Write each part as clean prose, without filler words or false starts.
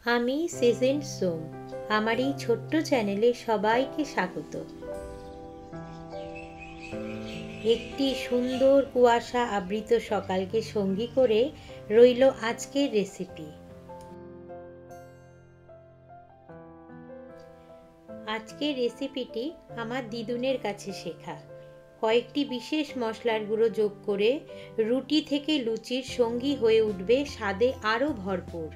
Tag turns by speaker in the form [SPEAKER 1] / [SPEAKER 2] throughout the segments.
[SPEAKER 1] আমি সেজেন্ট সোম। আমার এই ছোট্ট চ্যানেলে সবাইকে স্বাগত। একটি সুন্দর কুয়াশা আবৃত সকালকে সঙ্গী করে রইল আজকের রেসিপি। আজকের রেসিপিটি আমার দিদুনের কাছে শেখা। কয়েকটি বিশেষ মশলার গুঁড়ো যোগ করে রুটি থেকে লুচির সঙ্গী হয়ে উঠবে স্বাদে আরও ভরপুর।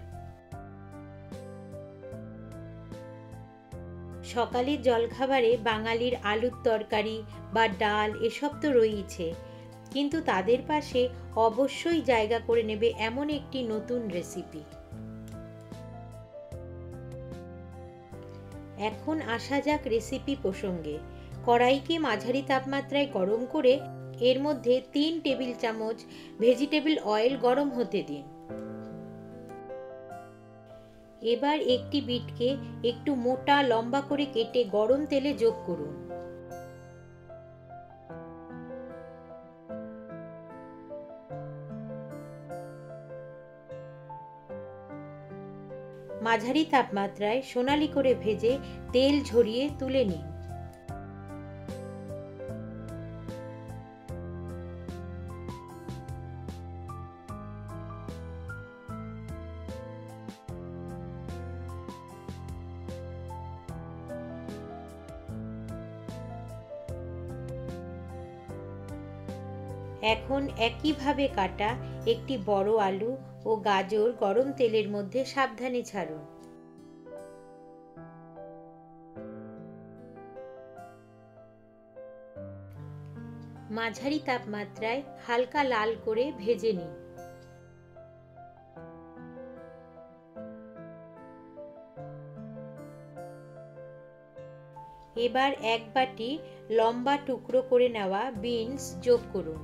[SPEAKER 1] সকালের জলখাবারে বাঙালির আলুর তরকারি বা ডাল এসব তো রয়েছে, কিন্তু তাদের পাশে অবশ্যই জায়গা করে নেবে এমন একটি নতুন রেসিপি। এখন আসা যাক রেসিপি প্রসঙ্গে। কড়াইকে মাঝারি তাপমাত্রায় গরম করে এর মধ্যে 3 টেবিল চামচ ভেজিটেবল অয়েল গরম হতে দিন। এবার একটি বিটকে একটু মোটা লম্বা করে কেটে গরম তেলে যোগ করুন। মাঝারি তাপমাত্রায় সোনালি করে ভেজে তেল ঝরিয়ে তুলে নিন। এখন একইভাবে কাটা একটি বড় আলু ও গাজর গরম তেলের মধ্যে সাবধানে ছাড়ুন। মাঝারি তাপমাত্রায় হালকা লাল করে ভেজে নিন। এবার এক বাটি লম্বা টুকরো করে নেওয়া বিনস যোগ করুন।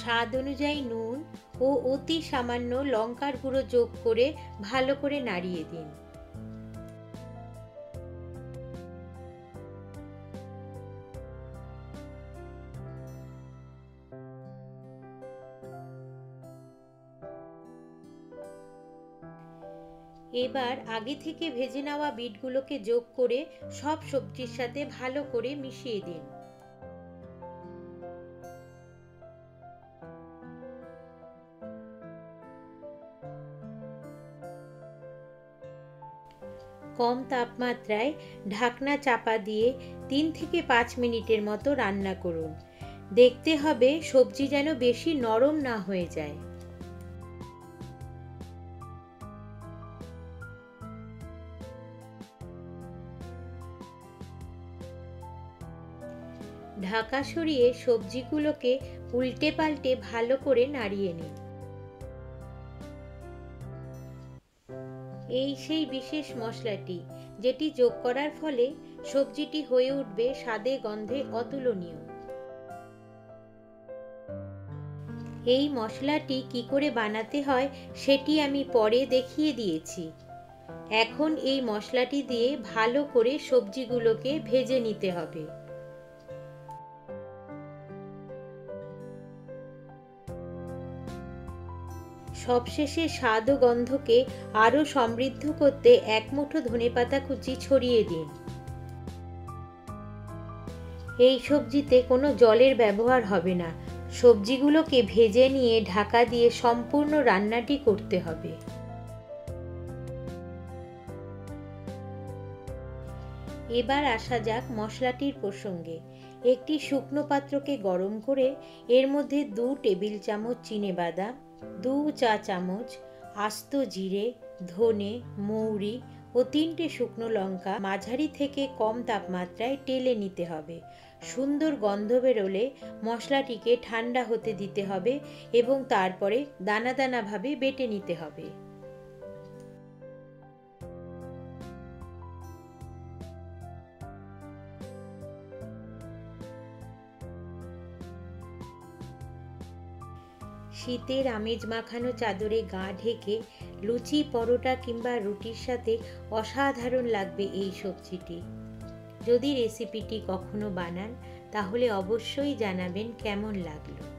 [SPEAKER 1] স্বাদ অনুযায়ী নুন ও অতি সামান্য লঙ্কার গুঁড়ো যোগ করে ভালো করে নাড়িয়ে দিন। এবার আগে থেকে ভেজে নেওয়া বিটগুলোকে যোগ করে সব সবজির সাথে ভালো করে মিশিয়ে দিন। কম তাপমাত্রায় ঢাকনা চাপা দিয়ে 3 থেকে 5 মিনিটের মতো রান্না করুন। দেখতে হবে সবজি যেন বেশি নরম না হয়ে যায়। ঢাকা সরিয়ে সবজিগুলোকে উল্টে পাল্টে ভালো করে নাড়িয়ে নিন। এই সেই বিশেষ মশলাটি যেটি যোগ করার ফলে সবজিটি হয়ে উঠবে স্বাদে গন্ধে অতুলনীয়। এই মশলাটি কি করে বানাতে হয় সেটি আমি পরে দেখিয়ে দিয়েছি। এখন এই মশলাটি দিয়ে ভালো করে সবজিগুলোকে ভেজে নিতে হবে। সবশেষে স্বাদ ও গন্ধকে আরও সমৃদ্ধ করতে এক মুঠো ধনেপাতা কুচি ছড়িয়ে দিন। এই সবজিতে কোনো জলের ব্যবহার হবে না। সবজিগুলোকে ভেজে নিয়ে ঢাকা দিয়ে সম্পূর্ণ রান্নাটি করতে হবে। এবার আসা যাক মশলাটির প্রসঙ্গে। একটি শুকনো পাত্রকে গরম করে এর মধ্যে 2 টেবিল চামচ চিনেবাদাম, 2 চা চামচ আস্ত জিরে, ধনে, মৌরি ও 3টে শুকনো লঙ্কা মাঝারি থেকে কম তাপমাত্রায় টেলে নিতে হবে। সুন্দর গন্ধ বেরোলে মশলাটিকে ঠান্ডা হতে দিতে হবে এবং তারপরে দানা দানাভাবে বেটে নিতে হবে। শীতের আমেজ মাখানো চাদরে গা ঢেকে লুচি, পরোটা কিংবা রুটির সাথে অসাধারণ লাগবে এই সবজিটি। যদি রেসিপিটি কখনো বানান তাহলে অবশ্যই জানাবেন কেমন লাগলো।